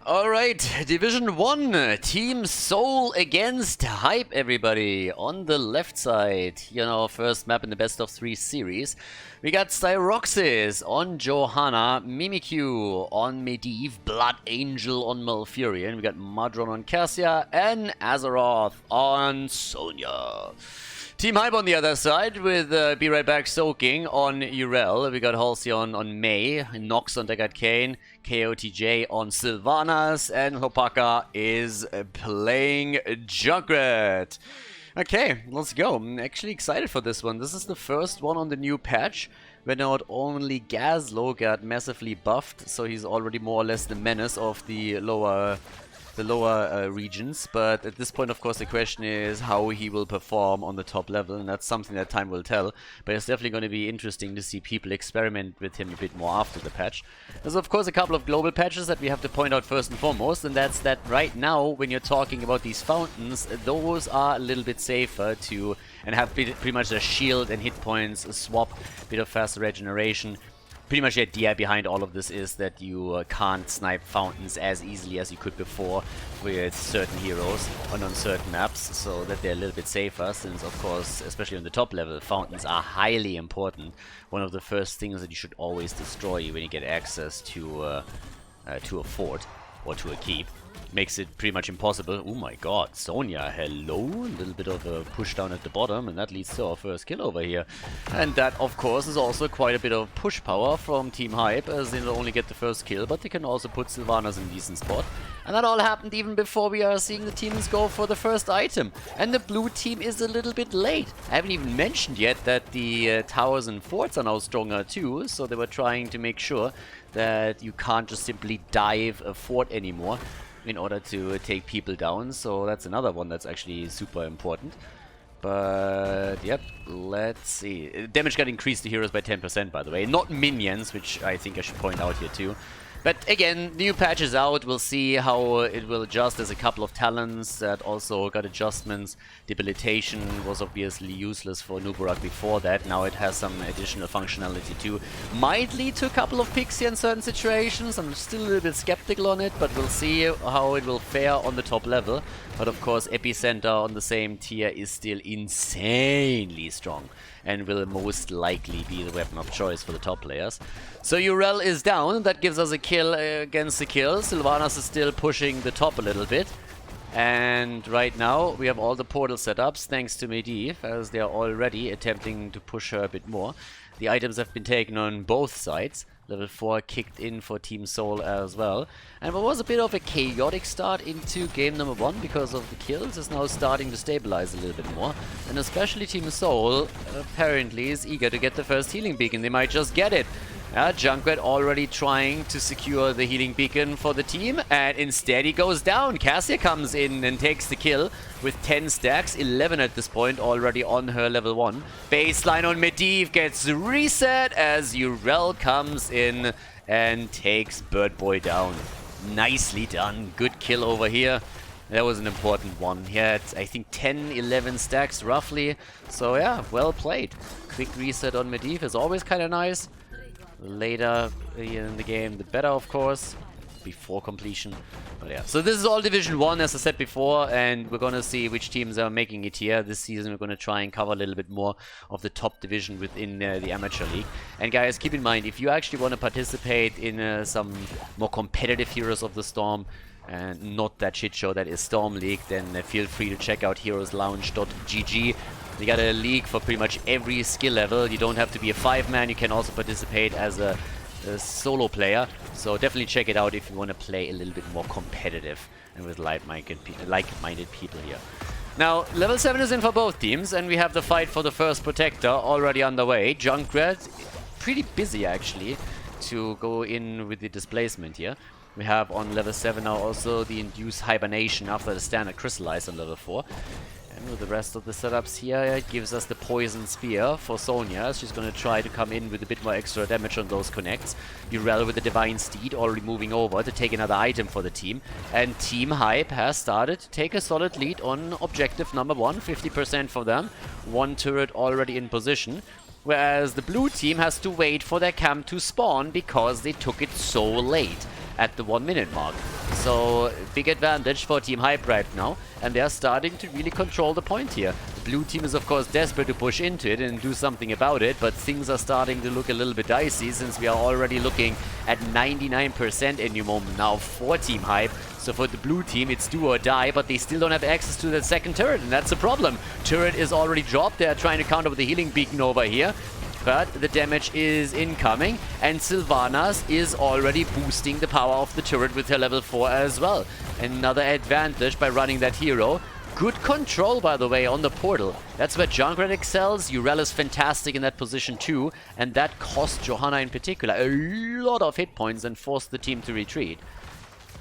Alright, Division 1, Team Soul against Hype, everybody. On the left side, here in our first map in the best of 3 series, we got Styroxis on Johanna, Mimikyu on Medivh, Blood Angel on Malfurion, we got Madron on Cassia, and Azeroth on Sonya. Team Hype on the other side with Be Right Back Soaking on Urel. We got Halcyon on Mei, Nox on Deckard Kane, KOTJ on Sylvanas, and Hopaka is playing Junkrat. Okay, let's go. I'm actually excited for this one. This is the first one on the new patch, where not only Gazlo got massively buffed, so he's already more or less the menace of the lower regions, but at this point, of course, the question is how he will perform on the top level, and that's something that time will tell. But it's definitely going to be interesting to see people experiment with him a bit more after the patch. There's, of course, a couple of global patches that we have to point out first and foremost, and that's that right now, when you're talking about these fountains, those are a little bit safer to, and have pretty much a shield and hit points swap, bit of faster regeneration. Pretty much the idea behind all of this is that you can't snipe fountains as easily as you could before with certain heroes on certain maps, so that they're a little bit safer, since of course, especially on the top level, fountains are highly important. One of the first things that you should always destroy when you get access to a fort or to a keep. Makes it pretty much impossible. Oh my god, Sonya, hello. A little bit of a push down at the bottom, and that leads to our first kill over here. And that, of course, is also quite a bit of push power from Team Hype, as they not only get the first kill, but they can also put Sylvanas in a decent spot. And that all happened even before we are seeing the teams go for the first item. And the blue team is a little bit late. I haven't even mentioned yet that the towers and forts are now stronger too, so they were trying to make sure that you can't just simply dive a fort anymore in order to take people down, so that's another one that's actually super important. But yep, let's see. Damage got increased to heroes by 10%, by the way, not minions, which I think I should point out here too. But again, new patch is out, we'll see how it will adjust. There's a couple of talents that also got adjustments. Debilitation was obviously useless for Nubarak before that, now it has some additional functionality too. Might lead to a couple of picks here in certain situations, I'm still a little bit skeptical on it, but we'll see how it will fare on the top level. But of course, Epicenter on the same tier is still insanely strong, and will most likely be the weapon of choice for the top players. So Urel is down, that gives us a kill against the kill. Sylvanas is still pushing the top a little bit. And right now we have all the portal setups thanks to Medivh, as they are already attempting to push her a bit more. The items have been taken on both sides. Level 4 kicked in for Team Soul as well. And what was a bit of a chaotic start into game number 1 because of the kills is now starting to stabilize a little bit more. And especially Team Soul apparently is eager to get the first healing beacon. They might just get it. Junkrat already trying to secure the healing beacon for the team, and instead he goes down. Cassia comes in and takes the kill with 10 stacks, 11 at this point, already on her level 1. Baseline on Medivh gets reset as Urel comes in and takes Bird Boy down. Nicely done. Good kill over here. That was an important one. He had, I think, 10, 11 stacks roughly. So yeah, well played. Quick reset on Medivh is always kind of nice. Later in the game, the better, of course, before completion. But yeah, so this is all Division 1, as I said before, and we're gonna see which teams are making it here. This season we're gonna try and cover a little bit more of the top division within the Amateur League. And guys, keep in mind, if you actually want to participate in some more competitive Heroes of the Storm, and not that shit show that is Storm League, then feel free to check out heroeslounge.gg. They got a league for pretty much every skill level. You don't have to be a 5-man, you can also participate as a solo player. So definitely check it out if you want to play a little bit more competitive and with like-minded people here. Now, level 7 is in for both teams, and we have the fight for the first protector already underway. Junkrat, pretty busy actually, to go in with the displacement here. We have on level 7 now also the induced hibernation after the standard crystallize on level 4. And with the rest of the setups here, it gives us the poison spear for Sonya. She's going to try to come in with a bit more extra damage on those connects. Urel with the divine steed already moving over to take another item for the team. And Team Hype has started to take a solid lead on objective number 1, 50% for them. One turret already in position. Whereas the blue team has to wait for their camp to spawn because they took it so late at the 1 minute mark. So, big advantage for Team Hype right now, and they are starting to really control the point here. The blue team is of course desperate to push into it and do something about it, but things are starting to look a little bit dicey since we are already looking at 99% any moment now for Team Hype. So for the blue team, it's do or die, but they still don't have access to that second turret, and that's a problem. Turret is already dropped. They're trying to counter with the healing beacon over here. But the damage is incoming, and Sylvanas is already boosting the power of the turret with her level 4 as well. Another advantage by running that hero. Good control, by the way, on the portal. That's where Junkrat excels. Urel is fantastic in that position too, and that cost Johanna in particular a lot of hit points and forced the team to retreat.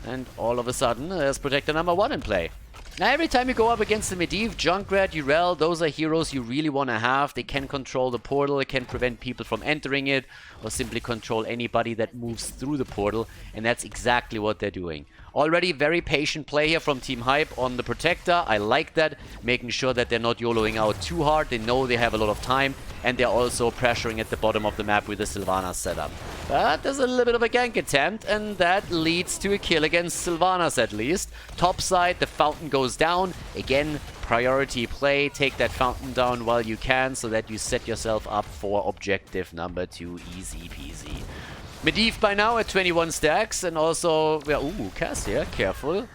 And all of a sudden, there's Protector number 1 in play. Now, every time you go up against the Medivh, Junkrat, Urel, those are heroes you really want to have. They can control the portal, they can prevent people from entering it, or simply control anybody that moves through the portal, and that's exactly what they're doing. Already very patient play here from Team Hype on the Protector. I like that, making sure that they're not YOLOing out too hard. They know they have a lot of time, and they're also pressuring at the bottom of the map with the Sylvanas setup. But there's a little bit of a gank attempt, and that leads to a kill against Sylvanas at least. Top side, the fountain goes down. Again, priority play. Take that fountain down while you can so that you set yourself up for objective number 2. Easy peasy. Medivh by now at 21 stacks, and also, well, ooh, Cassia, careful.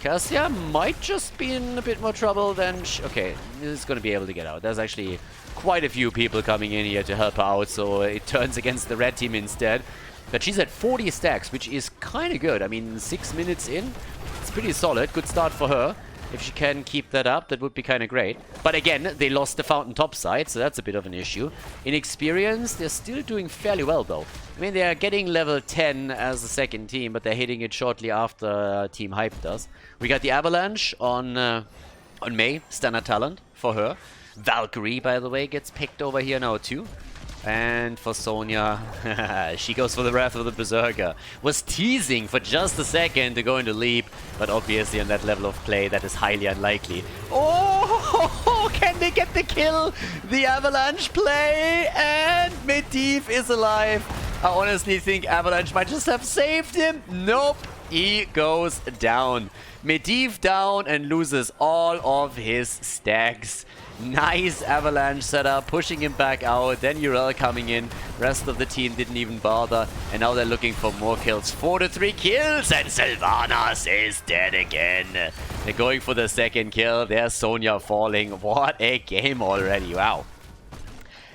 Cassia might just be in a bit more trouble than... okay, is going to be able to get out. There's actually quite a few people coming in here to help her out, so it turns against the red team instead. But she's at 40 stacks, which is kind of good. I mean, 6 minutes in, it's pretty solid. Good start for her. If she can keep that up, that would be kind of great. But again, they lost the fountain top side, so that's a bit of an issue. In experience, they're still doing fairly well, though. I mean, they are getting level 10 as a second team, but they're hitting it shortly after Team Hype does. We got the Avalanche on Mei, standard talent for her. Valkyrie, by the way, gets picked over here now, too. And for Sonya, she goes for the Wrath of the Berserker. Was teasing for just a second to go into leap, but obviously on that level of play, that is highly unlikely. Oh, can they get the kill? The Avalanche play, and Medivh is alive. I honestly think Avalanche might just have saved him. Nope, he goes down. Medivh down and loses all of his stacks. Nice Avalanche setup, pushing him back out, then Urel coming in. Rest of the team didn't even bother, and now they're looking for more kills. 4 to 3 kills, and Sylvanas is dead again. They're going for the second kill. There's Sonya falling. What a game already, wow.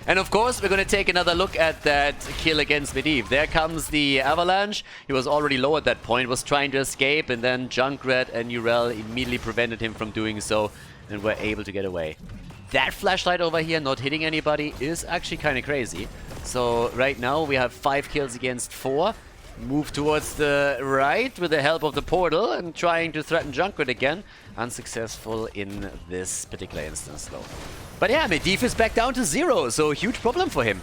And of course, we're going to take another look at that kill against Medivh. There comes the Avalanche. He was already low at that point, was trying to escape, and then Junkrat and Urel immediately prevented him from doing so, and were able to get away. That flashlight over here not hitting anybody is actually kind of crazy. So right now we have 5 kills against 4. Move towards the right with the help of the portal and trying to threaten Junkrat again. Unsuccessful in this particular instance though. But yeah, Medivh is back down to 0, so huge problem for him.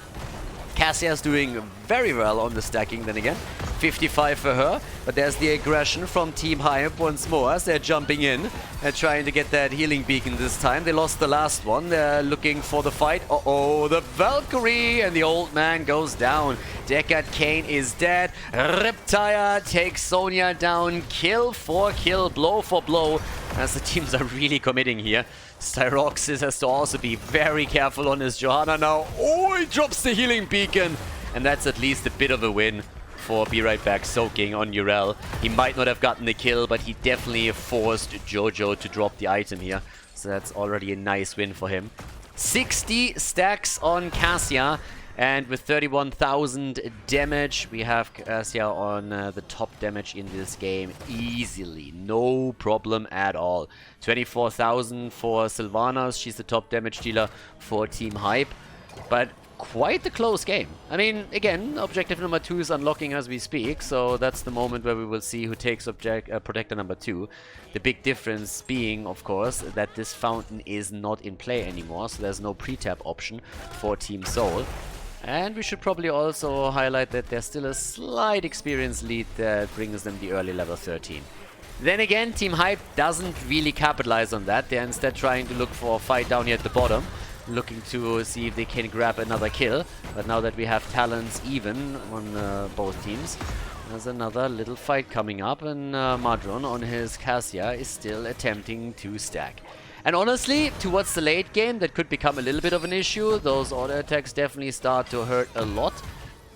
Cassia's doing very well on the stacking then again. 55 for her, but there's the aggression from Team Hype once more as they're jumping in and trying to get that healing beacon this time. They lost the last one. They're looking for the fight. Uh-oh, the Valkyrie, and the old man goes down. Deckard Cain is dead. Riptire takes Sonya down. Kill for kill, blow for blow, as the teams are really committing here. Styroxis has to also be very careful on his Johanna now. Oh, he drops the healing beacon. And that's at least a bit of a win for Be Right Back soaking on Urel. He might not have gotten the kill, but he definitely forced Jojo to drop the item here. So that's already a nice win for him. 60 stacks on Cassia. And with 31,000 damage, we have Cassia on the top damage in this game easily. No problem at all. 24,000 for Sylvanas. She's the top damage dealer for Team Hype. But quite a close game. I mean, again, objective number 2 is unlocking as we speak. So that's the moment where we will see who takes protector number 2. The big difference being, of course, that this fountain is not in play anymore. So there's no pre-tap option for Team Soul. And we should probably also highlight that there's still a slight experience lead that brings them the early level 13. Then again, Team Hype doesn't really capitalize on that. They're instead trying to look for a fight down here at the bottom. looking to see if they can grab another kill. But now that we have talents even on both teams, there's another little fight coming up, and Madron on his Cassia is still attempting to stack. And honestly, towards the late game, that could become a little bit of an issue. Those auto attacks definitely start to hurt a lot.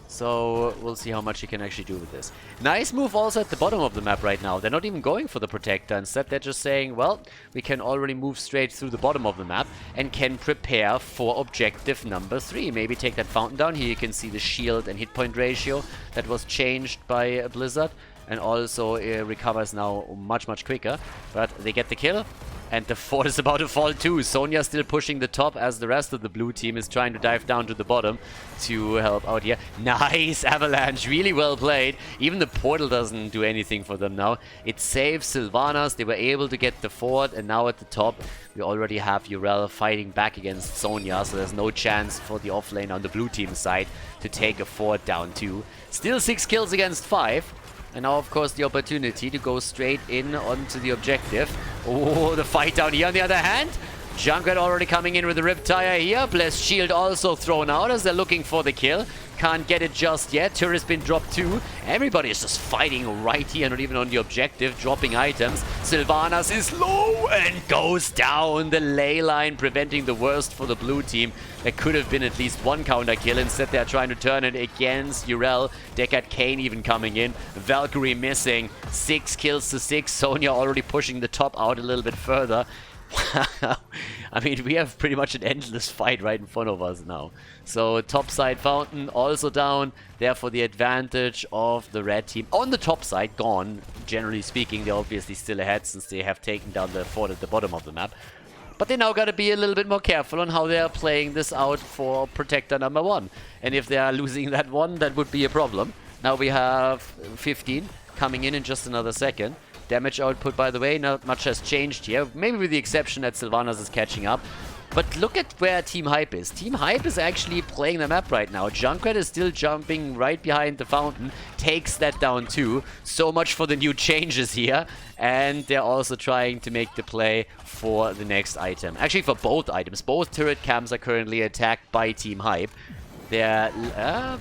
So we'll see how much he can actually do with this. Nice move also at the bottom of the map right now. They're not even going for the Protector. Instead, they're just saying, well, we can already move straight through the bottom of the map and can prepare for objective number 3. Maybe take that fountain down. Here you can see the shield and hit point ratio that was changed by Blizzard. And also recovers now much, much quicker. But they get the kill. And the fort is about to fall too. Sonya still pushing the top as the rest of the blue team is trying to dive down to the bottom to help out here. Nice avalanche, really well played. Even the portal doesn't do anything for them now. It saves Sylvanas. They were able to get the fort, and now at the top we already have Yrel fighting back against Sonya, so there's no chance for the offlane on the blue team side to take a fort down too. Still 6 kills against 5. And now, of course, the opportunity to go straight in onto the objective. Oh, the fight down here on the other hand. Junkrat already coming in with the Riptire here. Blessed Shield also thrown out as they're looking for the kill. Can't get it just yet. Turret's been dropped too. Everybody is just fighting right here, not even on the objective, dropping items. Sylvanas is low and goes down. The ley line preventing the worst for the blue team. There could have been at least one counter kill. Instead, they're trying to turn it against Yrel. Deckard Cain even coming in. Valkyrie missing. 6 kills to 6. Sonya already pushing the top out a little bit further. I mean, we have pretty much an endless fight right in front of us now. So, top side fountain also down. Therefore, the advantage of the red team on the top side gone. Generally speaking, they're obviously still ahead since they have taken down the fort at the bottom of the map. But they now got to be a little bit more careful on how they are playing this out for Protector number 1. And if they are losing that one, that would be a problem. Now we have 15 coming in just another second. Damage output, by the way, not much has changed here. Maybe with the exception that Sylvanas is catching up. But look at where Team Hype is. Team Hype is actually playing the map right now. Junkrat is still jumping right behind the fountain. Takes that down too. So much for the new changes here. And they're also trying to make the play for the next item. Actually, for both items. Both turret camps are currently attacked by Team Hype. They're...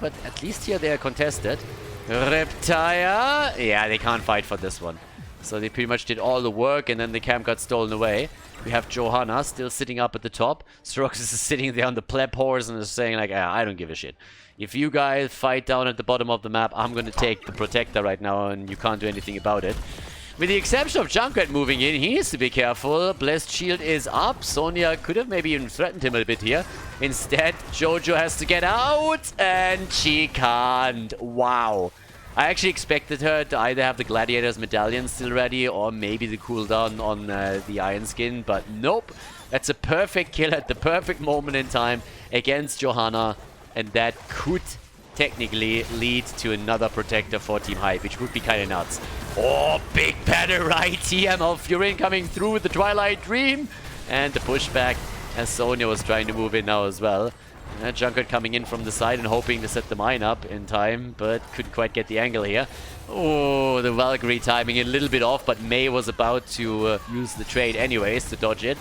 but at least here they are contested. Reptire. Yeah, they can't fight for this one. So they pretty much did all the work, and then the camp got stolen away. We have Johanna still sitting up at the top. Stroxus is sitting there on the pleb horse and is saying like, I don't give a shit. If you guys fight down at the bottom of the map, I'm going to take the Protector right now, and you can't do anything about it. With the exception of Junkrat moving in, he needs to be careful. Blessed Shield is up. Sonya could have maybe even threatened him a bit here. Instead, Jojo has to get out, and she can't. Wow. I actually expected her to either have the Gladiator's Medallion still ready or maybe the cooldown on the Iron Skin, but nope. That's a perfect kill at the perfect moment in time against Johanna, and that could technically lead to another Protector for Team Hype, which would be kind of nuts. Oh, big banner right here. Malfurion coming through with the Twilight Dream, and the pushback as Sonya was trying to move in now as well. Junkrat coming in from the side and hoping to set the mine up in time, but couldn't quite get the angle here. Oh, the Valkyrie timing a little bit off, but Mei was about to use the trade anyways to dodge it.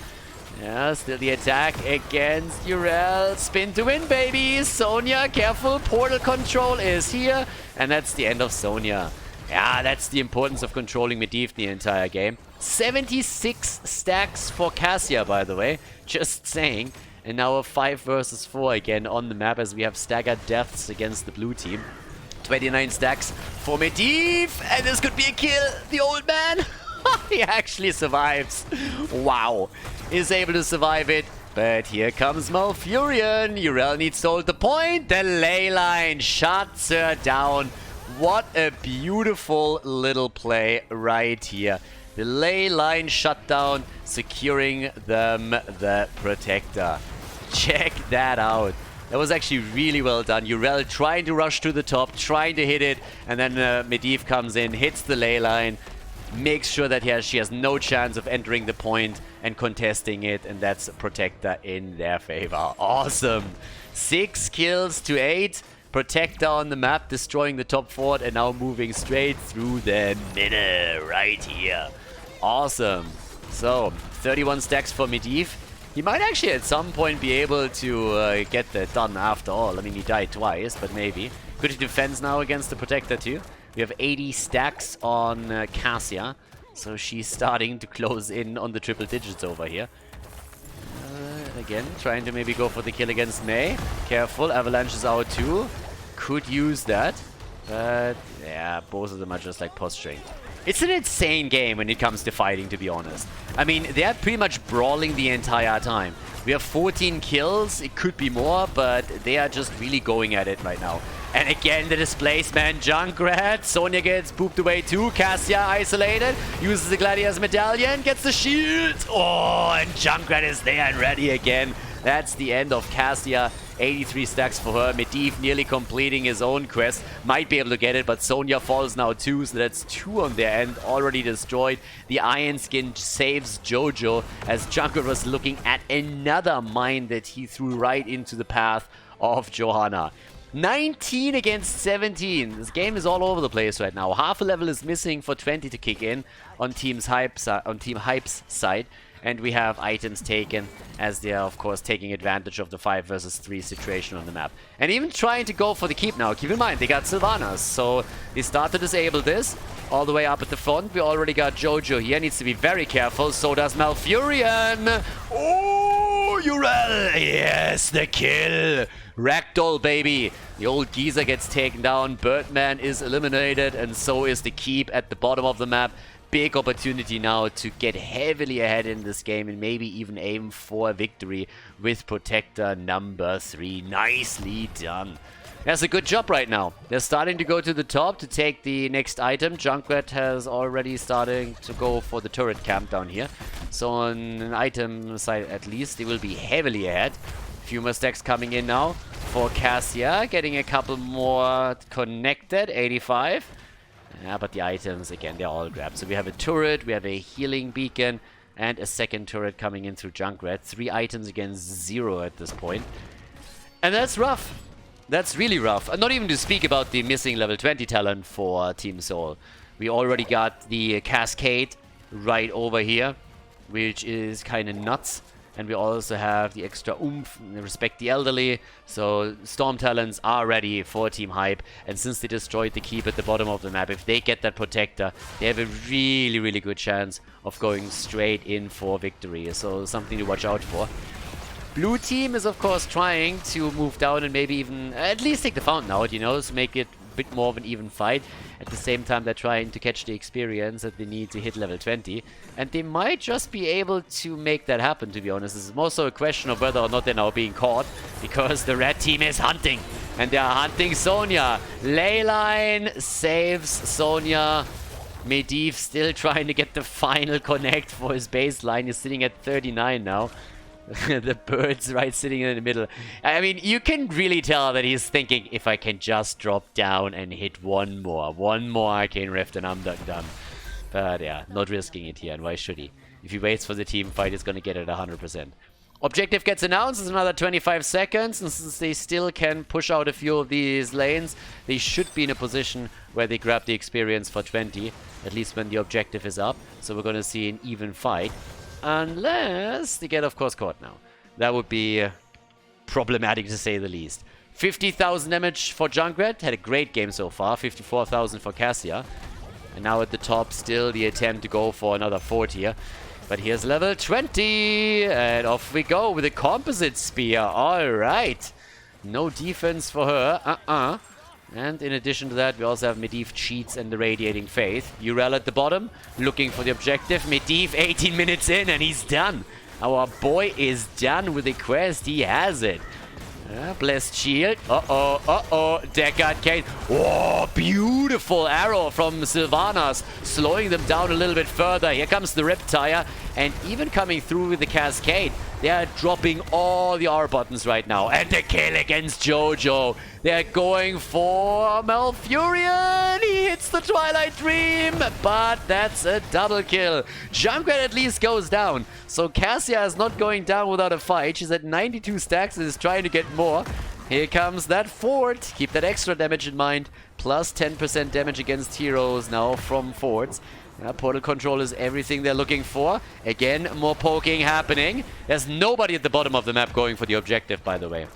Yeah, still the attack against Yrel. Spin to win, baby! Sonya, careful, portal control is here, and that's the end of Sonya. Yeah, that's the importance of controlling Medivh the entire game. 76 stacks for Cassia, by the way, just saying. And now a 5 versus 4 again on the map as we have staggered deaths against the blue team. 29 stacks for Medivh, and this could be a kill. The old man, he actually survives. Wow, is able to survive it. But here comes Malfurion. Yrel needs to hold the point. The ley line shuts her down. What a beautiful little play right here. The ley line shut down, securing them the Protector. Check that out. That was actually really well done. Yrel trying to rush to the top, trying to hit it, and then Medivh comes in, hits the ley line, makes sure that she has no chance of entering the point and contesting it, and that's Protector in their favor. Awesome. 6 kills to 8. Protector on the map, destroying the top fort, and now moving straight through the middle right here. Awesome. So, 31 stacks for Medivh. He might actually at some point be able to get that done after all. I mean, he died twice, but maybe. Good defense now against the Protector too. We have 80 stacks on Cassia, so she's starting to close in on the triple digits over here. Again, trying to maybe go for the kill against Mei. Careful, Avalanche is out too. Could use that. But yeah, both of them are just like posturing. It's an insane game when it comes to fighting, to be honest. I mean, they're pretty much brawling the entire time. We have 14 kills, it could be more, but they are just really going at it right now. And again, the displacement, Junkrat, Sonya gets pooped away too, Cassia isolated, uses the Gladiator's Medallion, gets the shield, oh, and Junkrat is there and ready again. That's the end of Cassia. 83 stacks for her. Medivh nearly completing his own quest. Might be able to get it, but Sonya falls now too, so that's 2 on their end. Already destroyed. The Iron Skin saves Jojo as Junkrat was looking at another mine that he threw right into the path of Johanna. 19 against 17. This game is all over the place right now. Half a level is missing for 20 to kick in on Team Hype's side. And we have items taken as they are, of course, taking advantage of the 5 versus 3 situation on the map. And even trying to go for the keep now. Keep in mind, they got Sylvanas. So they start to disable this. All the way up at the front, we already got Jojo here. Needs to be very careful. So does Malfurion. Oh, Urel. Yes, the kill. Ragdoll, baby. The old geezer gets taken down. Birdman is eliminated. And so is the keep at the bottom of the map. Big opportunity now to get heavily ahead in this game and maybe even aim for a victory with Protector number 3. Nicely done. That's a good job right now. They're starting to go to the top to take the next item. Junkrat has already starting to go for the turret camp down here. So on an item side at least, they will be heavily ahead. Few more stacks coming in now for Cassia. Getting a couple more connected. 85. Yeah, but the items, again, they're all grabbed. So we have a turret, we have a healing beacon, and a second turret coming in through Junkrat. 3 items against 0 at this point. And that's rough. That's really rough. And not even to speak about the missing level 20 talent for Team Soul. We already got the Cascade right over here, which is kind of nuts. And we also have the extra oomph, respect the elderly. So Storm Talons are ready for Team Hype. And since they destroyed the keep at the bottom of the map, if they get that Protector, they have a really, really good chance of going straight in for victory. So something to watch out for. Blue team is, of course, trying to move down and maybe even at least take the fountain out, you know, to make it a bit more of an even fight. At the same time, they're trying to catch the experience that they need to hit level 20. And they might just be able to make that happen, to be honest. This is more so a question of whether or not they're now being caught, because the red team is hunting. And they are hunting Sonya. Leyline saves Sonya. Medivh still trying to get the final connect for his baseline. He's sitting at 39 now. The bird's right sitting in the middle. I mean, you can really tell that he's thinking, if I can just drop down and hit one more Arcane Rift and I'm done. But yeah, not risking it here, and why should he? If he waits for the team fight, he's gonna get it 100%. Objective gets announced, it's another 25 seconds, and since they still can push out a few of these lanes, they should be in a position where they grab the experience for 20, at least when the objective is up. So we're gonna see an even fight. Unless they get, of course, caught now. That would be problematic to say the least. 50,000 damage for Junkrat. Had a great game so far. 54,000 for Cassia. And now at the top, still the attempt to go for another 40 here. But here's level 20. And off we go with a composite spear. Alright. No defense for her. And in addition to that, we also have Medivh cheats and the Radiating Faith. Urel at the bottom, looking for the objective. Medivh 18 minutes in and he's done. Our boy is done with the quest. He has it. Blessed Shield. Deckard Kane. Oh, beautiful arrow from Sylvanas. Slowing them down a little bit further. Here comes the Riptire. And even coming through with the Cascade. They are dropping all the R buttons right now. And the kill against Jojo. They're going for Malfurion. He hits the Twilight Dream. But that's a double kill. Junkrat at least goes down. So Cassia is not going down without a fight. She's at 92 stacks and is trying to get more. Here comes that fort. Keep that extra damage in mind. Plus 10% damage against heroes now from forts. Portal control is everything they're looking for. Again, more poking happening. There's nobody at the bottom of the map going for the objective, by the way.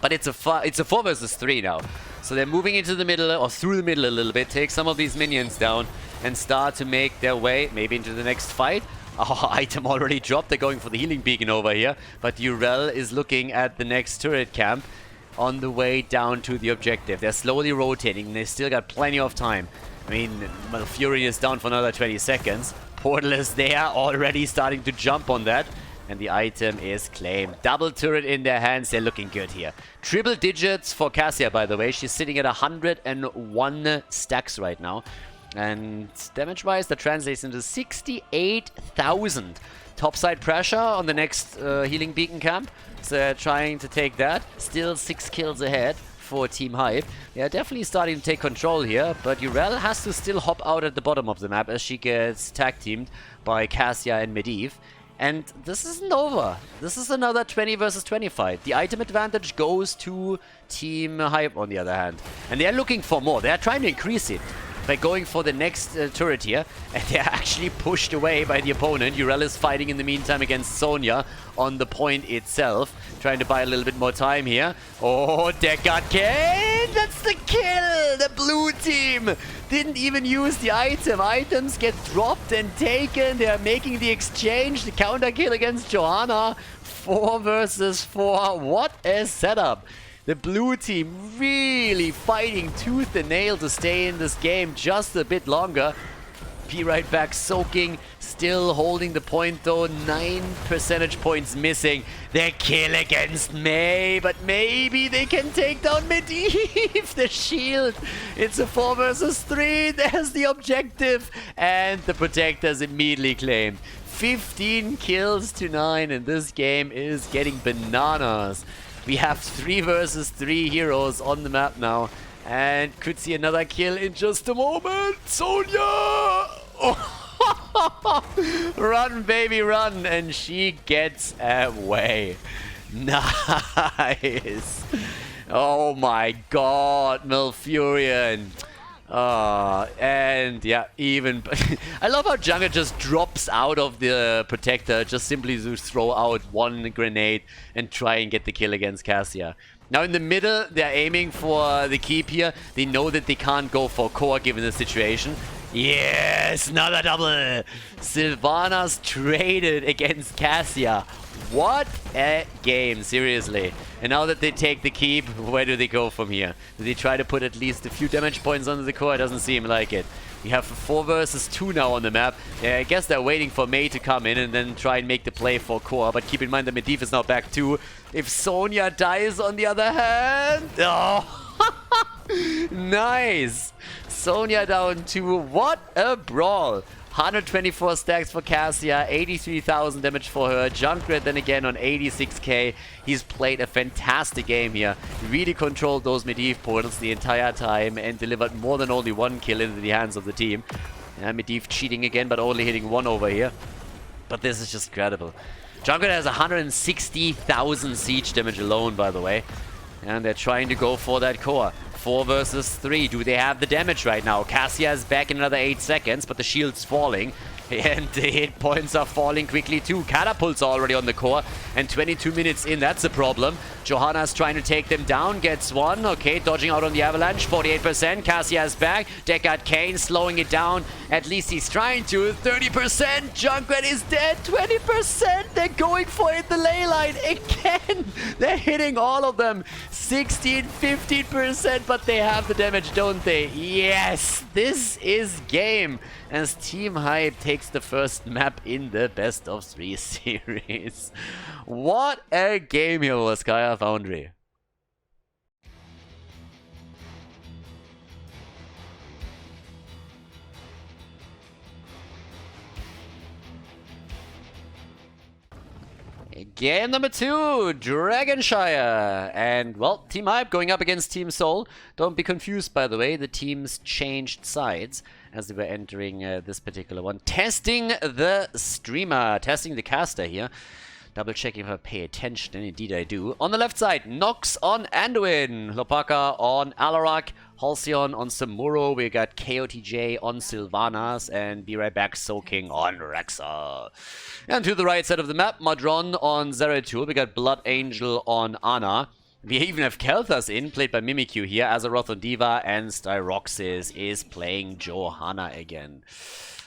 But it's a 4 versus 3 now. So they're moving into the middle, or through the middle a little bit, take some of these minions down, and start to make their way, maybe into the next fight. Oh, item already dropped. They're going for the healing beacon over here. But Urel is looking at the next turret camp on the way down to the objective. They're slowly rotating. They still got plenty of time. I mean, Fury is down for another 20 seconds. Portal is there, already starting to jump on that. And the item is claimed. Double turret in their hands. They're looking good here. Triple digits for Cassia, by the way. She's sitting at 101 stacks right now. And damage-wise, that translates into 68,000. Topside pressure on the next healing beacon camp. So they're trying to take that. Still 6 kills ahead for Team Hype. They are definitely starting to take control here, but Urel has to still hop out at the bottom of the map as she gets tag-teamed by Cassia and Medivh. And this isn't over. This is another 20 versus 20 fight. The item advantage goes to Team Hype on the other hand. And they're looking for more. They're trying to increase it by going for the next turret here. And they're actually pushed away by the opponent. Urel is fighting in the meantime against Sonya on the point itself. Trying to buy a little bit more time here. Oh, Deckard Kane! That's the kill! The blue team didn't even use the item. Items get dropped and taken. They are making the exchange. The counter kill against Johanna. 4 versus 4. What a setup. The blue team really fighting tooth and nail to stay in this game just a bit longer. P right back soaking, still holding the point though, 9 percentage points missing. Their kill against Mei, but maybe they can take down Medivh, the shield. It's a 4 versus 3, there's the objective, and the protectors immediately claimed. 15 kills to 9, and this game is getting bananas. We have 3 versus 3 heroes on the map now. And could see another kill in just a moment. Sonya! Oh. Run, baby, run. And she gets away. Nice. Oh my god, Malfurion. And yeah, even I love how Jungler just drops out of the protector just simply to throw out one grenade and try and get the kill against Cassia. Now in the middle, they're aiming for the keep here. They know that they can't go for core given the situation. Yes, another double. Sylvanas traded against Cassia. What a game, seriously. And now that they take the keep, where do they go from here? Do they try to put at least a few damage points onto the core? It doesn't seem like it. We have 4 versus 2 now on the map. I guess they're waiting for Mei to come in and then try and make the play for core. But keep in mind that Medivh is now back too. If Sonya dies on the other hand... Oh! Nice! Sonya down 2. What a brawl! 124 stacks for Cassia, 83,000 damage for her. Junkrat then again on 86k. He's played a fantastic game here. Really controlled those Medivh portals the entire time and delivered more than only 1 kill into the hands of the team. Medivh cheating again, but only hitting 1 over here. But this is just incredible. Junkrat has 160,000 siege damage alone, by the way. And they're trying to go for that core. 4 versus 3. Do they have the damage right now? Cassia is back in another 8 seconds, but the shield's falling. And the hit points are falling quickly too. Catapults are already on the core. And 22 minutes in, that's a problem. Johanna's trying to take them down. Gets 1. Okay, dodging out on the avalanche. 48%. Cassia is back. Deckard Kane slowing it down. At least he's trying to. 30%. Junkrat is dead. 20%. They're going for it. The ley line again. They're hitting all of them. 16, 15%. But they have the damage, don't they? Yes. This is game. As Team Hype takes the first map in the best of 3 series. What a game here was Skya Foundry. Game number 2, Shire. And, well, Team Hype going up against Team Soul. Don't be confused, by the way. The teams changed sides as they were entering this particular one. Testing the streamer, testing the caster here. Double checking if I pay attention, and indeed I do. On the left side, Nox on Anduin, Lopaka on Alarak, Halcyon on Samuro, we got KOTJ on Sylvanas, and Be Right Back Soaking on Rexa. And to the right side of the map, Madron on Zeratul, we got Blood Angel on Ana. We even have Kelthas in, played by Mimikyu here, Azeroth on Diva, and Styroxis is playing Johanna again.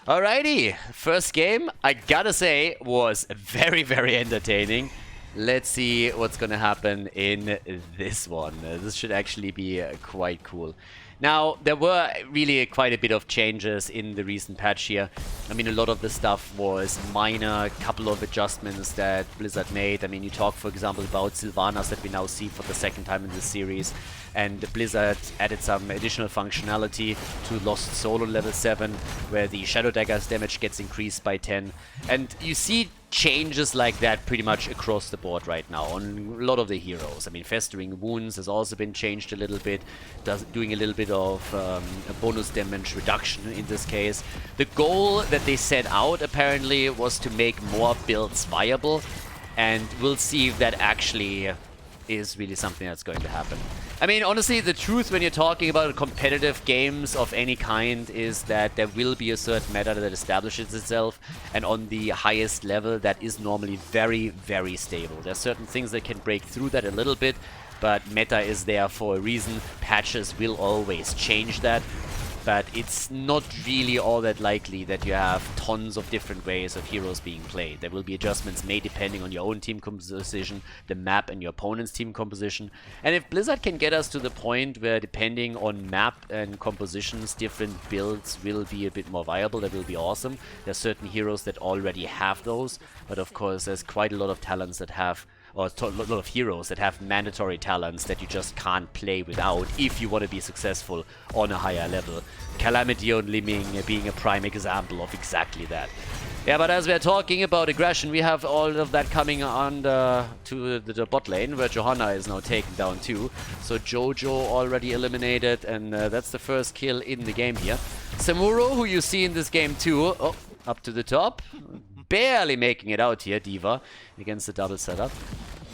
Alrighty, first game, I gotta say, was very, very entertaining. Let's see what's gonna happen in this one. This should actually be quite cool. Now, there were really quite a bit of changes in the recent patch here. I mean, a lot of the stuff was minor, a couple of adjustments that Blizzard made. I mean, you talk, for example, about Sylvanas that we now see for the second time in this series. And Blizzard added some additional functionality to Lost Soul on level 7, where the Shadow Dagger's damage gets increased by 10. And you see changes like that pretty much across the board right now on a lot of the heroes. I mean, Festering Wounds has also been changed a little bit, doing a little bit of a bonus damage reduction in this case. The goal that they set out apparently was to make more builds viable, and we'll see if that actually is really something that's going to happen. I mean, honestly, the truth when you're talking about competitive games of any kind is that there will be a certain meta that establishes itself, and on the highest level that is normally very, very stable. There are certain things that can break through that a little bit, but meta is there for a reason. Patches will always change that. But it's not really all that likely that you have tons of different ways of heroes being played. There will be adjustments made depending on your own team composition, the map, and your opponent's team composition. And if Blizzard can get us to the point where, depending on map and compositions, different builds will be a bit more viable, that will be awesome. There are certain heroes that already have those, but of course there's quite a lot of talents that have, or a lot of heroes that have mandatory talents that you just can't play without if you want to be successful on a higher level. Calamity on Liming being a prime example of exactly that. Yeah, but as we're talking about aggression, we have all of that coming on to the bot lane, where Johanna is now taken down too. So Jojo already eliminated, and that's the first kill in the game here. Samuro, who you see in this game too, oh, up to the top. Barely making it out here, Diva, against the double setup.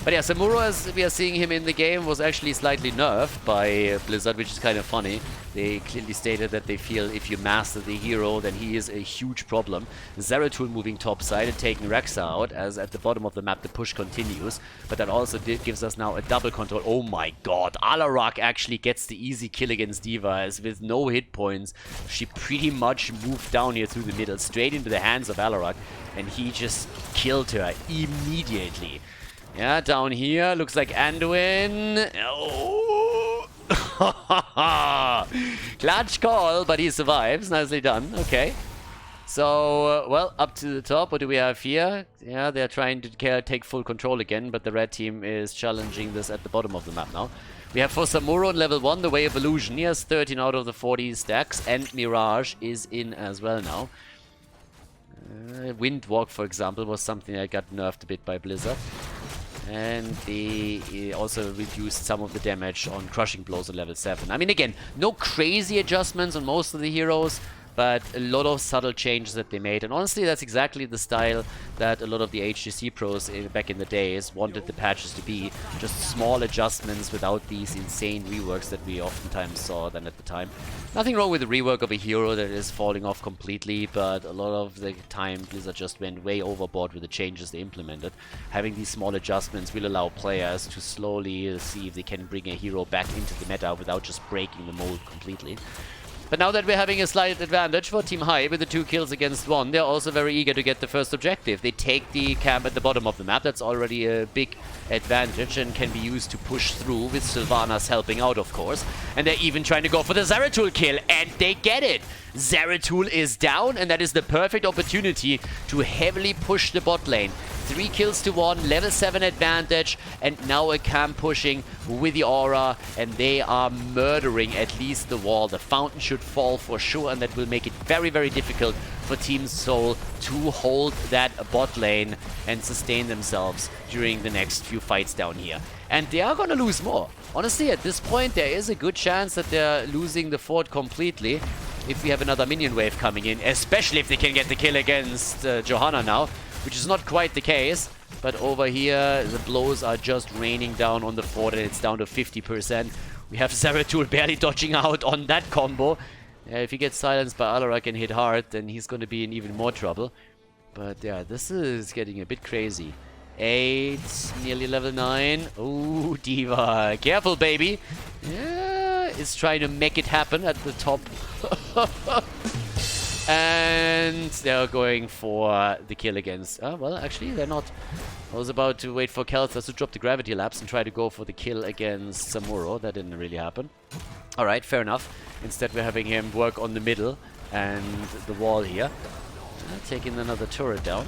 But yeah, Samuro, as we are seeing him in the game, was actually slightly nerfed by Blizzard, which is kind of funny. They clearly stated that they feel if you master the hero, then he is a huge problem. Zeratul moving topside and taking Rexa out, as at the bottom of the map the push continues. But that also gives us now a double control. Oh my god, Alarak actually gets the easy kill against Diva, as with no hit points, she pretty much moved down here through the middle, straight into the hands of Alarak, and he just killed her immediately. Yeah, down here, looks like Anduin. Oh! Clutch call, but he survives. Nicely done. Okay. So, well, up to the top. What do we have here? Yeah, they're trying to take full control again, but the red team is challenging this at the bottom of the map now. We have for Samuro on level 1, the Way of Illusion. He has 13 out of the 40 stacks, and Mirage is in as well now. Windwalk, for example, was something that got nerfed a bit by Blizzard. And they also reduced some of the damage on Crushing Blows on level 7. I mean, again, no crazy adjustments on most of the heroes, but a lot of subtle changes that they made. And honestly, that's exactly the style that a lot of the HGC pros back in the days wanted the patches to be. Just small adjustments without these insane reworks that we oftentimes saw then at the time. Nothing wrong with the rework of a hero that is falling off completely, but a lot of the time Blizzard just went way overboard with the changes they implemented. Having these small adjustments will allow players to slowly see if they can bring a hero back into the meta without just breaking the mold completely. But now that we're having a slight advantage for Team High with the 2 kills against 1, they're also very eager to get the first objective. They take the camp at the bottom of the map. That's already a big advantage and can be used to push through, with Sylvanas helping out, of course. And they're even trying to go for the Zeratul kill, and they get it! Zeratul is down, and that is the perfect opportunity to heavily push the bot lane. 3 kills to 1, level 7 advantage, and now a camp pushing with the aura, and they are murdering at least the wall. The fountain should fall for sure, and that will make it very, very difficult for Team Soul to hold that bot lane and sustain themselves during the next few fights down here. And they are gonna lose more. Honestly, at this point, there is a good chance that they're losing the fort completely if we have another minion wave coming in, especially if they can get the kill against Johanna now. which is not quite the case. But over here, the blows are just raining down on the fort, and it's down to 50%. We have Zeratul barely dodging out on that combo. If he gets silenced by Alarak and hit hard, then he's going to be in even more trouble. But yeah, this is getting a bit crazy. 8, nearly level 9. Ooh, D.Va. Careful, baby. Yeah, is trying to make it happen at the top. And they're going for the kill against... well, actually, they're not. I was about to wait for Khaldor to drop the gravity lapse and try to go for the kill against Samuro. That didn't really happen. Alright, fair enough. Instead, we're having him work on the middle and the wall here. Taking another turret down.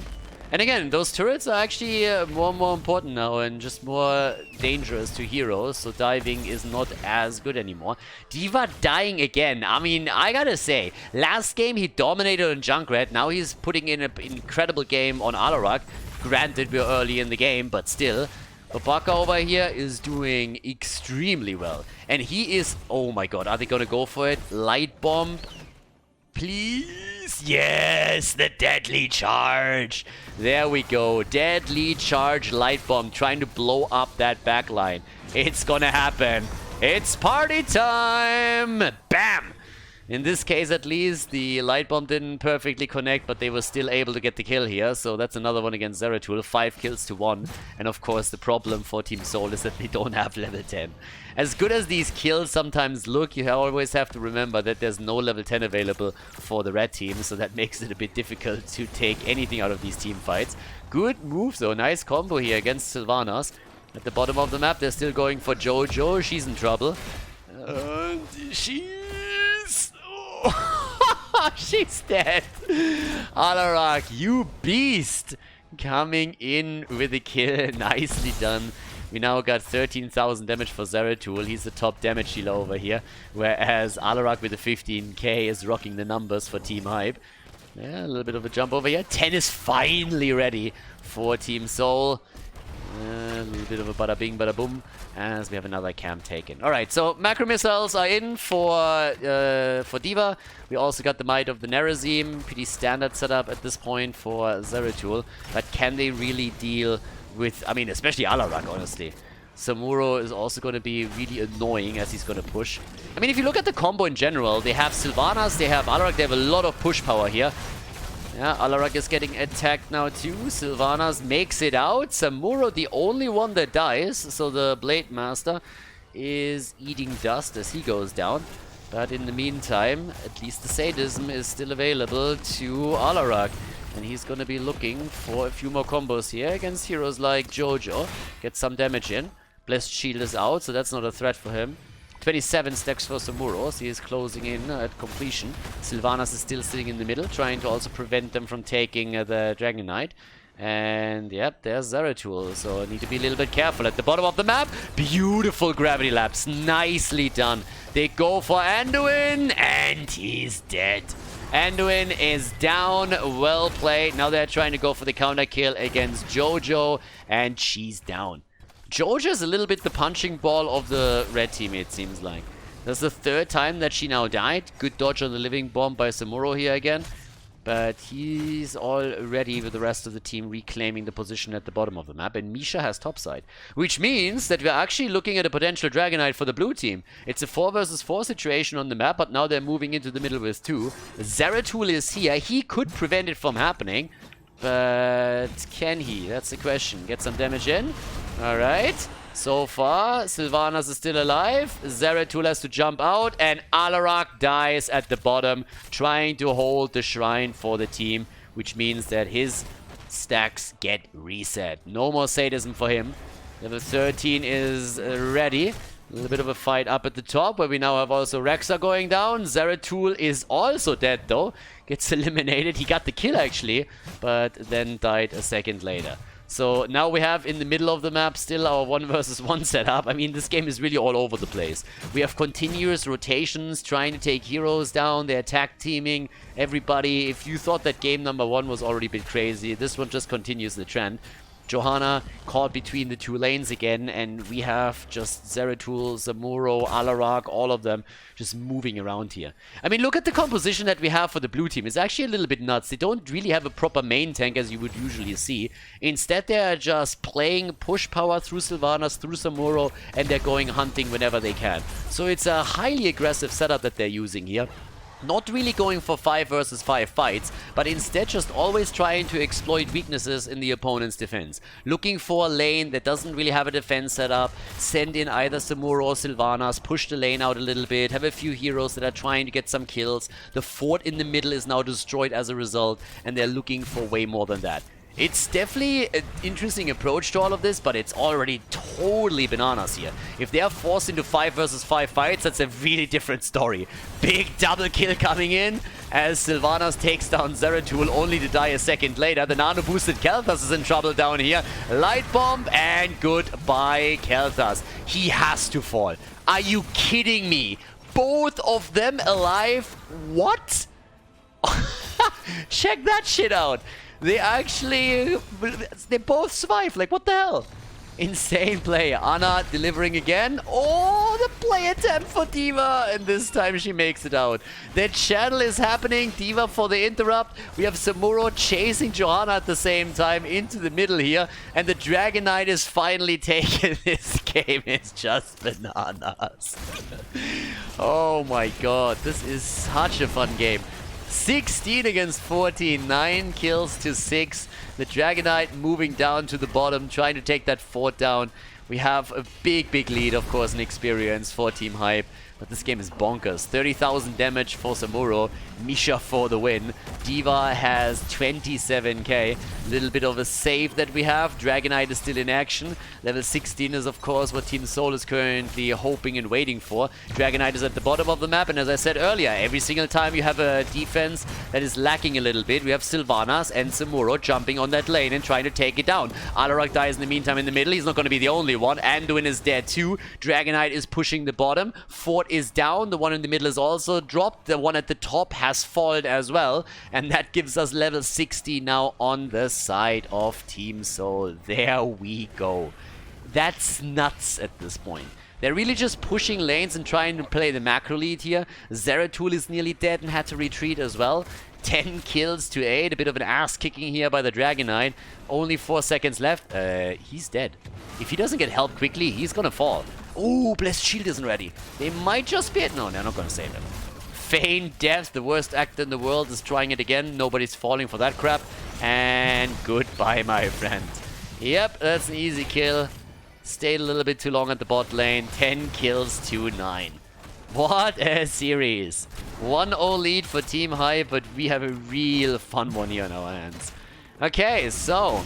And again, those turrets are actually more and more important now and just more dangerous to heroes, so diving is not as good anymore. D.Va dying again. I mean, I gotta say, last game he dominated on Junkrat, now he's putting in an incredible game on Alarak. Granted, we're early in the game, but still. Babaka over here is doing extremely well. And he is... Oh my god, are they gonna go for it? Light bomb? Please? Yes, the deadly charge. There we go. Deadly charge light bomb trying to blow up that backline. It's gonna happen. It's party time. Bam. In this case, at least, the light bomb didn't perfectly connect, but they were still able to get the kill here. So that's another one against Zeratul. 5 kills to 1. And of course, the problem for Team Soul is that they don't have level 10. As good as these kills sometimes look, you always have to remember that there's no level 10 available for the red team. So that makes it a bit difficult to take anything out of these team fights. Good move, though. Nice combo here against Sylvanas. At the bottom of the map, they're still going for Jojo. She's in trouble. And she's... she's dead. Alarak, you beast. Coming in with a kill. Nicely done. We now got 13,000 damage for Zeratul. He's the top damage dealer over here. Whereas Alarak with the 15k is rocking the numbers for Team Hype. Yeah, a little bit of a jump over here. 10 is finally ready for Team Soul. A little bit of a bada bing, bada boom, as we have another camp taken. Alright, so macro missiles are in for D.Va. We also got the Might of the Nerazim. Pretty standard setup at this point for Zeratul. But can they really deal with, I mean, especially Alarak, honestly. Samuro is also going to be really annoying as he's going to push. I mean, if you look at the combo in general, they have Sylvanas, they have Alarak, they have a lot of push power here. Yeah, Alarak is getting attacked now too. Sylvanas makes it out. Samuro, the only one that dies. So the Blade Master is eating dust as he goes down. But in the meantime, at least the sadism is still available to Alarak. And he's going to be looking for a few more combos here against heroes like Jojo. Get some damage in. Blessed Shield is out, so that's not a threat for him. 27 stacks for Samuro, so he is closing in at completion. Sylvanas is still sitting in the middle, trying to also prevent them from taking the Dragon Knight. And yep, there's Zeratul, so need to be a little bit careful. At the bottom of the map, beautiful gravity lapse, nicely done. They go for Anduin, and he's dead. Anduin is down, well played. Now they're trying to go for the counter kill against Jojo, and she's down. Jojo is a little bit the punching ball of the red team, it seems like. That's the 3rd time that she now died. Good dodge on the living bomb by Samuro here again. But he's already with the rest of the team reclaiming the position at the bottom of the map. And Misha has topside. Which means that we're actually looking at a potential Dragon Knight for the blue team. It's a 4 versus 4 situation on the map, but now they're moving into the middle with 2. Zeratul is here. He could prevent it from happening. But can he? That's the question. Get some damage in. Alright. So far, Sylvanas is still alive. Zeratul has to jump out. And Alarak dies at the bottom, trying to hold the shrine for the team. Which means that his stacks get reset. No more sadism for him. Level 13 is ready. A little bit of a fight up at the top, where we now have also Rexa going down. Zeratul is also dead, though. Gets eliminated. He got the kill, actually, but then died a second later. So now we have in the middle of the map still our 1 versus 1 setup. I mean, this game is really all over the place. We have continuous rotations trying to take heroes down. They're attack teaming everybody. If you thought that game number 1 was already a bit crazy, this one just continues the trend. Johanna caught between the two lanes again, and we have just Zeratul, Zamuro, Alarak, all of them just moving around here. I mean, look at the composition that we have for the blue team. It's actually a little bit nuts. They don't really have a proper main tank as you would usually see. Instead, they're just playing push power through Sylvanas, through Zamuro, and they're going hunting whenever they can. So it's a highly aggressive setup that they're using here. Not really going for 5 versus 5 fights, but instead just always trying to exploit weaknesses in the opponent's defense. Looking for a lane that doesn't really have a defense setup, send in either Samuro or Sylvanas, push the lane out a little bit, have a few heroes that are trying to get some kills. The fort in the middle is now destroyed as a result, and they're looking for way more than that. It's definitely an interesting approach to all of this, but it's already totally bananas here. If they are forced into 5 versus 5 fights, that's a really different story. Big double kill coming in as Sylvanas takes down Zeratul, only to die a second later. The nano-boosted Kel'Thas is in trouble down here. Light bomb, and goodbye Kel'Thas. He has to fall. Are you kidding me? Both of them alive? What? Check that shit out. They both survive. Like, what the hell? Insane play. Anna delivering again. Oh, the play attempt for D.Va. And this time she makes it out. The channel is happening. D.Va for the interrupt. We have Samuro chasing Johanna at the same time into the middle here. And the Dragon Knight is finally taken. This game is just bananas. Oh my god. This is such a fun game. 16 against 14, 9 kills to 6. The Dragon Knight moving down to the bottom, trying to take that fort down. We have a big lead, of course, in experience for Team Hype. But this game is bonkers. 30,000 damage for Samuro. Misha for the win. D.Va has 27k. Little bit of a save that we have. Dragon Knight is still in action. Level 16 is, of course, what Team Soul is currently hoping and waiting for. Dragon Knight is at the bottom of the map, and as I said earlier, every single time you have a defense that is lacking a little bit, we have Sylvanas and Samuro jumping on that lane and trying to take it down. Alarak dies in the meantime in the middle. He's not going to be the only one. Anduin is dead too. Dragon Knight is pushing the bottom. Fort is down. The one in the middle is also dropped. The one at the top has fallen as well. And that gives us level 60 now on the side of Team Soul. There we go. That's nuts at this point. They're really just pushing lanes and trying to play the macro lead here. Zeratul is nearly dead and had to retreat as well. 10 kills to 8. A bit of an ass kicking here by the Dragon Knight. Only 4 seconds left. He's dead. If he doesn't get help quickly, he's gonna fall. Ooh, Blessed Shield isn't ready. They might just be it. No, they're not gonna save him. Feign death. The worst actor in the world is trying it again. Nobody's falling for that crap. And goodbye, my friend. Yep, that's an easy kill. Stayed a little bit too long at the bot lane. 10 kills to 9. What a series. 1-0 lead for Team Hype, but we have a real fun one here on our hands. Okay, so...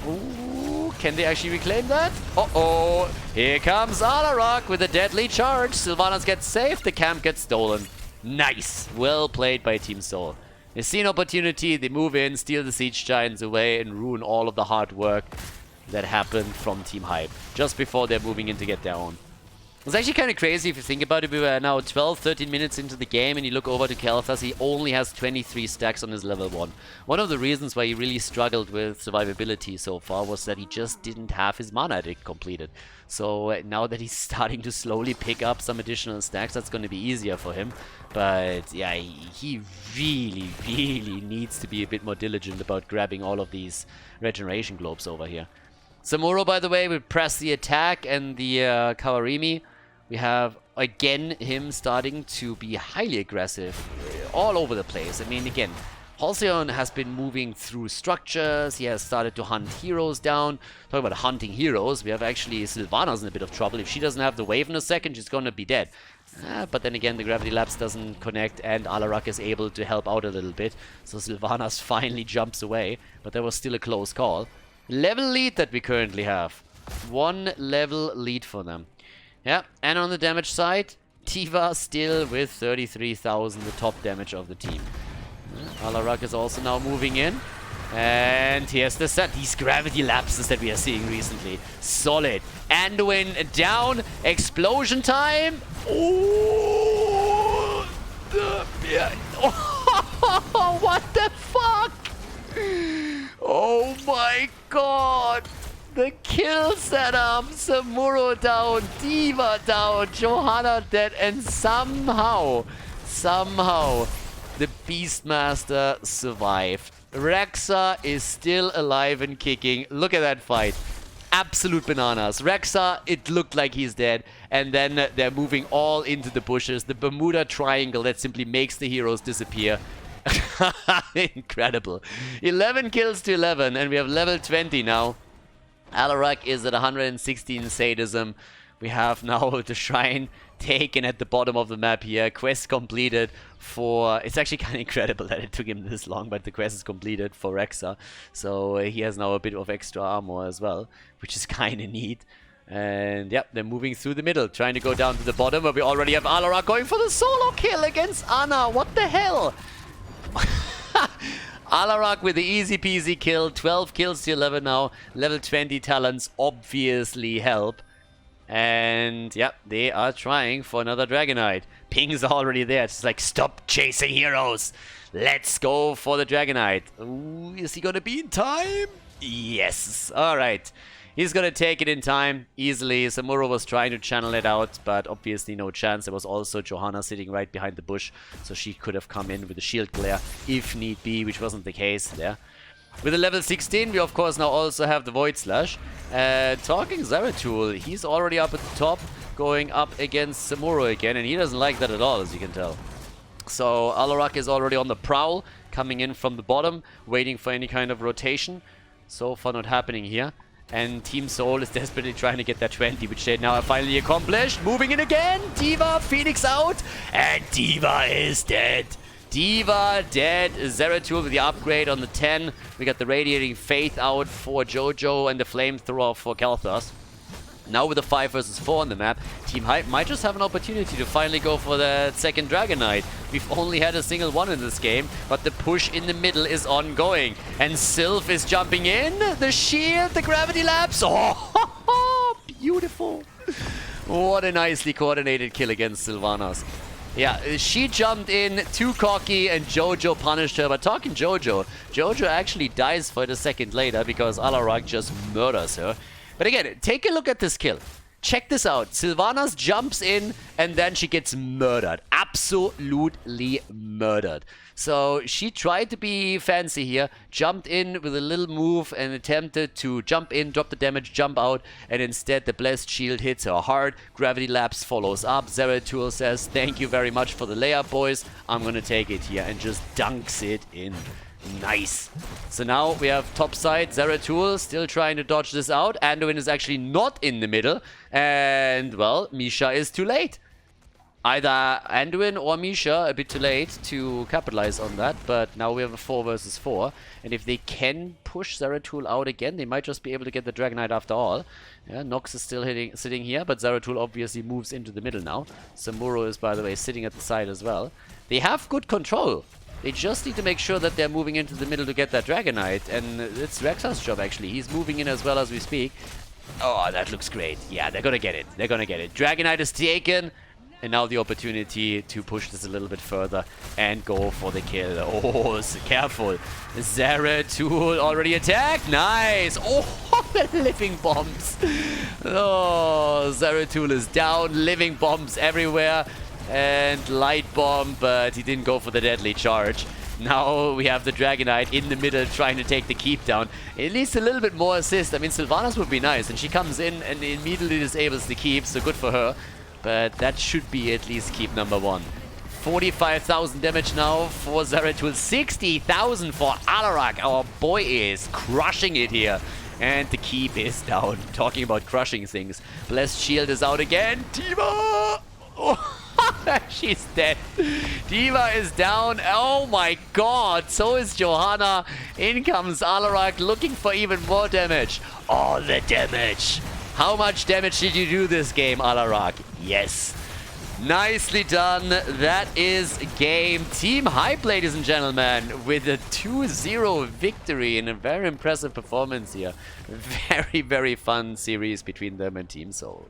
Ooh, can they actually reclaim that? Uh-oh. Here comes Alarak with a deadly charge. Sylvanas gets saved. The camp gets stolen. Nice. Well played by Team Soul. They see an opportunity. They move in, steal the Siege Giants away, and ruin all of the hard work that happened from Team Hype just before they're moving in to get their own. It's actually kind of crazy if you think about it. We were now 12-13 minutes into the game, and you look over to Kel'Thas. He only has 23 stacks on his level 1. One of the reasons why he really struggled with survivability so far was that he just didn't have his mana addict completed. So now that he's starting to slowly pick up some additional stacks, that's going to be easier for him. But yeah, he really needs to be a bit more diligent about grabbing all of these regeneration globes over here. Samuro, by the way, will press the attack and the Kawarimi. We have, again, him starting to be highly aggressive all over the place. I mean, again, Halcyon has been moving through structures. He has started to hunt heroes down. Talking about hunting heroes, we have actually Sylvanas in a bit of trouble. If she doesn't have the wave in a second, she's going to be dead. But then again, the Gravity Lapse doesn't connect, and Alarak is able to help out a little bit. So Sylvanas finally jumps away, but that was still a close call. Level lead that we currently have. 1 level lead for them. Yeah, and on the damage side, D.Va still with 33,000, the top damage of the team. Alarak is also now moving in. And here's the set. These gravity lapses that we are seeing recently. Solid. Anduin down. Explosion time. Ooh. What the fuck? Oh my god. The kill setup. Samuro down. D.Va down. Johanna dead. And somehow, the Beastmaster survived. Rexa is still alive and kicking. Look at that fight. Absolute bananas. Rexa, it looked like he's dead. And then they're moving all into the bushes. The Bermuda Triangle that simply makes the heroes disappear. Incredible. 11 kills to 11. And we have level 20 now. Alarak is at 116 sadism. We have now the shrine taken at the bottom of the map here. Quest completed for... It's actually kind of incredible that it took him this long, but the quest is completed for Rexa. So he has now a bit of extra armor as well, which is kind of neat. And yep, they're moving through the middle, trying to go down to the bottom, where we already have Alarak going for the solo kill against Ana. What the hell? Alarak with the easy peasy kill. 12 kills to 11 now. Level 20 talents obviously help. And yep, they are trying for another Dragonite. Ping's already there. It's like, stop chasing heroes. Let's go for the Dragonite. Ooh, is he gonna be in time? Yes. Alright. He's gonna take it in time easily. Samuro was trying to channel it out, but obviously no chance. There was also Johanna sitting right behind the bush, so she could have come in with a shield glare if need be, which wasn't the case there. With a level 16, we of course now also have the Void Slash. Talking Zeratul, he's already up at the top, going up against Samuro again, and he doesn't like that at all, as you can tell. So Alarak is already on the prowl, coming in from the bottom, waiting for any kind of rotation. So far not happening here. And Team Soul is desperately trying to get that 20, which they now have finally accomplished. Moving in again, D.Va, Phoenix out, and D.Va is dead. D.Va dead. Zeratul with the upgrade on the 10. We got the Radiating Faith out for Jojo and the Flamethrower for Khaldor. Now with the 5 versus 4 on the map, Team Hype might just have an opportunity to finally go for the second Dragonite. We've only had a single one in this game, but the push in the middle is ongoing. And Sylph is jumping in. The shield, the gravity lapse. Oh, beautiful. What a nicely coordinated kill against Sylvanas. Yeah, she jumped in, too cocky, and Jojo punished her. But talking Jojo, Jojo actually dies for it a second later because Alarak just murders her. But again, take a look at this kill. Check this out. Sylvanas jumps in and then she gets murdered. Absolutely murdered. So she tried to be fancy here. Jumped in with a little move and attempted to jump in, drop the damage, jump out. And instead the Blessed Shield hits her hard. Gravity Lapse follows up. Zeratul says, thank you very much for the layup, boys. I'm going to take it here, and just dunks it in. Nice. So now we have top side. Zeratul still trying to dodge this out. Anduin is actually not in the middle. And, well, Misha is too late. Either Anduin or Misha a bit too late to capitalize on that. But now we have a 4 versus 4. And if they can push Zeratul out again, they might just be able to get the Dragonite after all. Yeah, Nox is still sitting here, but Zeratul obviously moves into the middle now. Samuro is, by the way, sitting at the side as well. They have good control. They just need to make sure that they're moving into the middle to get that Dragonite. And it's Rexa's job, actually. He's moving in as well as we speak. Oh, that looks great. Yeah, they're gonna get it. They're gonna get it. Dragonite is taken. And now the opportunity to push this a little bit further and go for the kill. Oh, careful. Zeratul already attacked. Nice. Oh, the living bombs. Oh, Zeratul is down. Living bombs everywhere. And light bomb, but he didn't go for the deadly charge. Now we have the Dragonite in the middle trying to take the keep down. At least a little bit more assist. I mean, Sylvanas would be nice, and she comes in and immediately disables the keep, so good for her. But that should be at least keep number 1. 45,000 damage now for Zeratul. 60,000 for Alarak. Our boy is crushing it here. And the keep is down. Talking about crushing things. Blessed Shield is out again. D.Va! Oh. She's dead. D.Va is down. Oh my god. So is Johanna. In comes Alarak looking for even more damage. All the damage. How much damage did you do this game, Alarak? Yes. Nicely done. That is game. Team Hype, ladies and gentlemen, with a 2-0 victory in a very impressive performance here. Very, very fun series between them and Team Soul.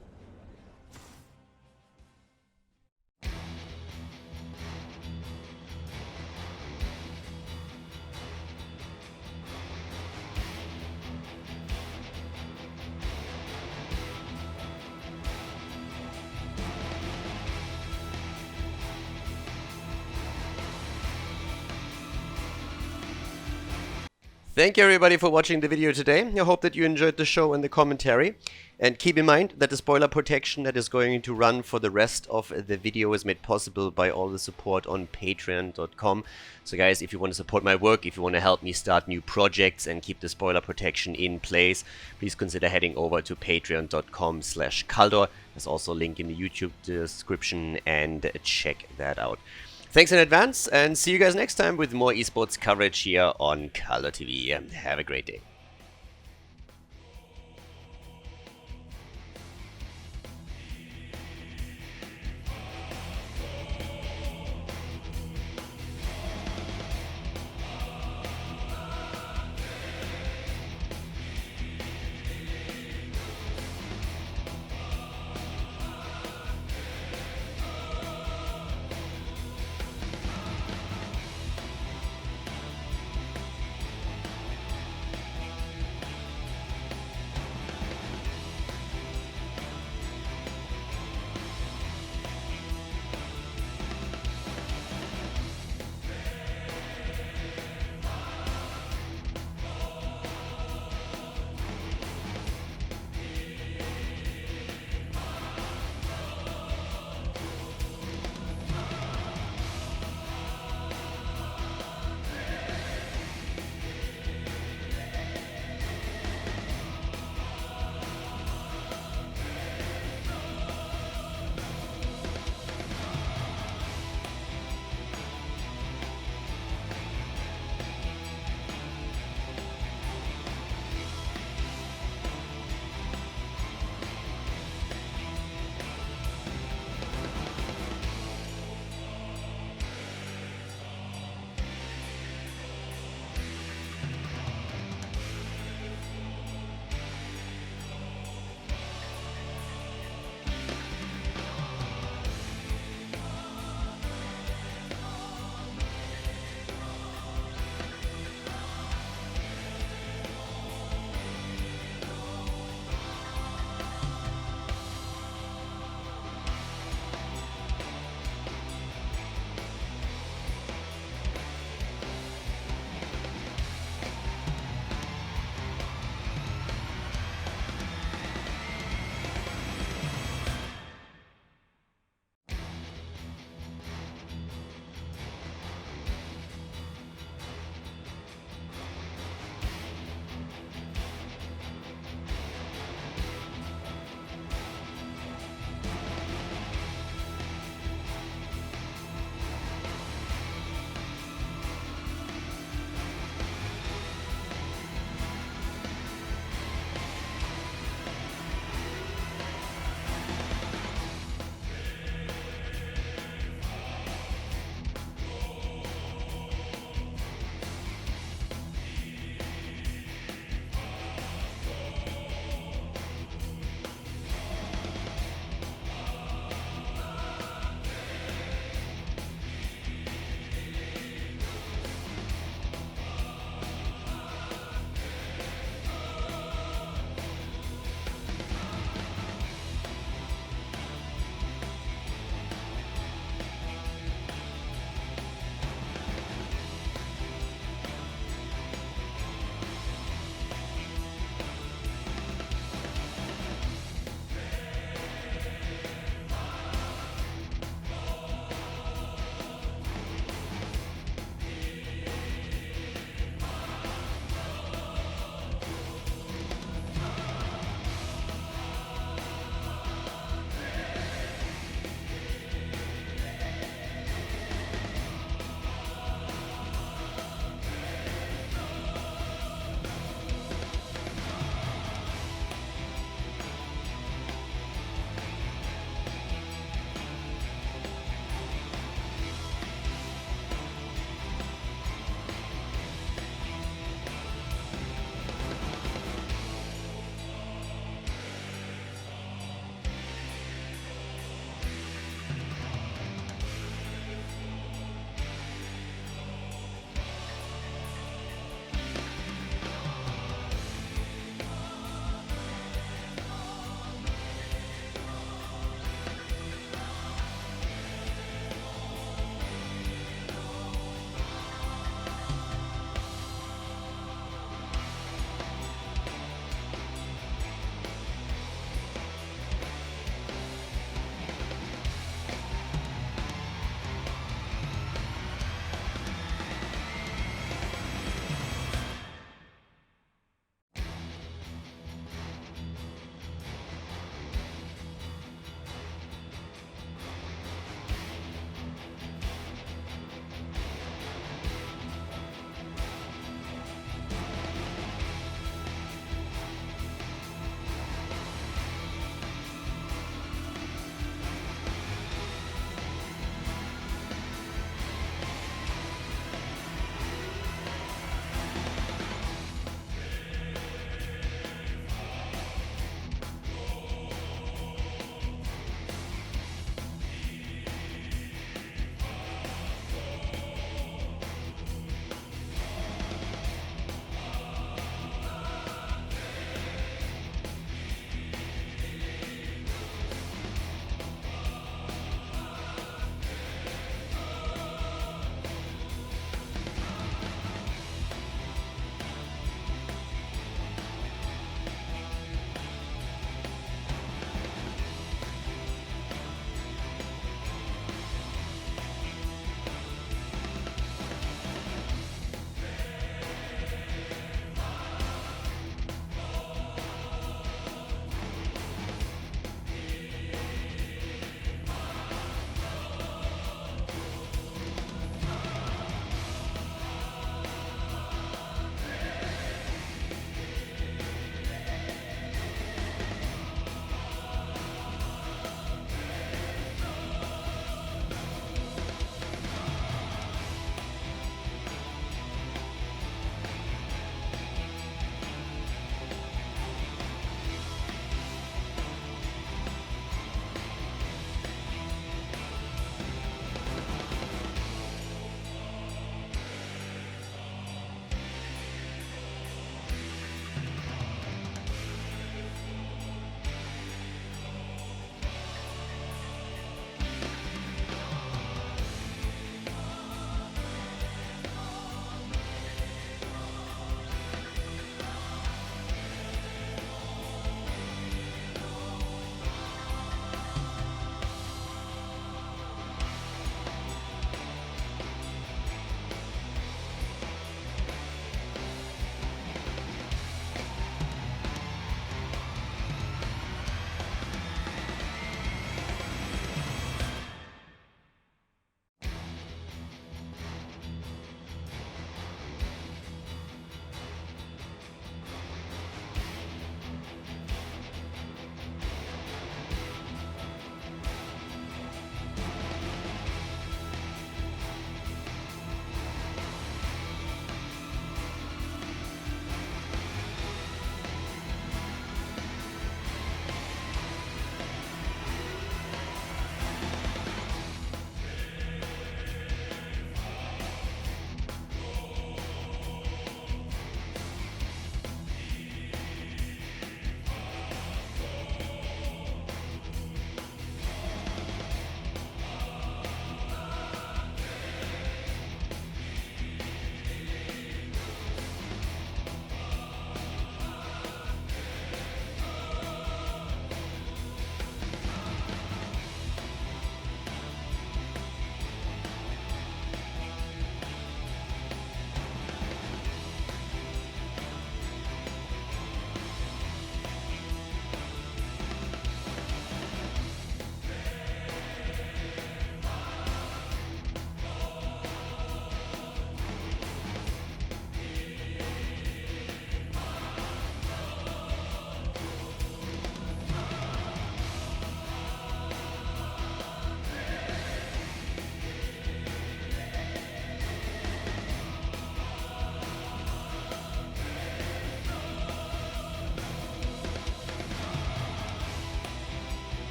Thank you everybody for watching the video today. I hope that you enjoyed the show and the commentary. And keep in mind that the spoiler protection that is going to run for the rest of the video is made possible by all the support on patreon.com. So guys, if you want to support my work, if you want to help me start new projects and keep the spoiler protection in place, please consider heading over to patreon.com/Khaldor. There's also a link in the YouTube description, and check that out. Thanks in advance, and see you guys next time with more esports coverage here on Khaldor TV. Have a great day.